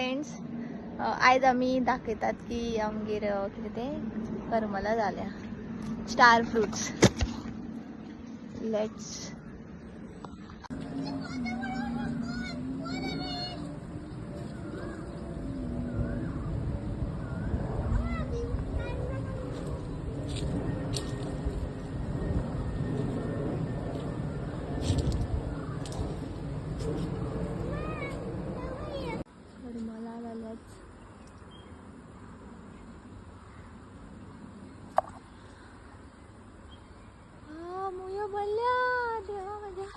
Friends, आयज आमी दाखयतात की आमगेर कितें तें करमला जाल्या स्टार फ्रुट्स. लेट्स करमला जाल्याच. मुया बल्ल्या देवा माझ्या.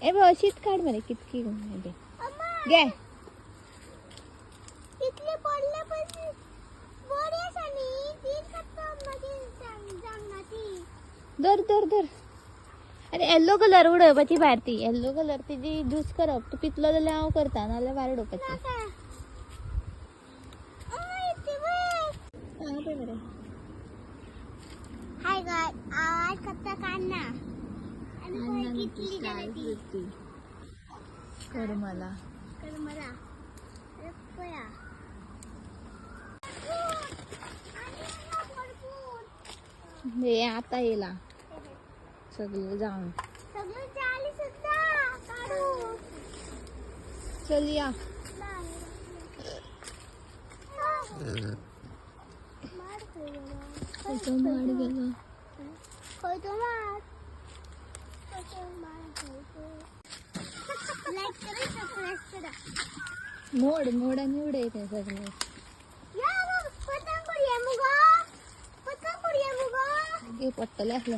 ए बघ शीत काढ मरे कितकी घे. दर दर दर. अरे येल्लो कलर उडोवपाची भायर ती येल्लो कलर तिजी ज्यूस करप. तू पितलो जाल्यार हांव करता नाल्यार भायर उडोवपाची. हाय गाय आज कच्चा कान्ना आणि कितली झाली करमला करमला पया हे आता येला सगळं जाऊन. सगळं चाली सुद्धा काढू. चल या. माड गेला. मोड मोड आणि उडायचं सगळं. हे पडटले असलं.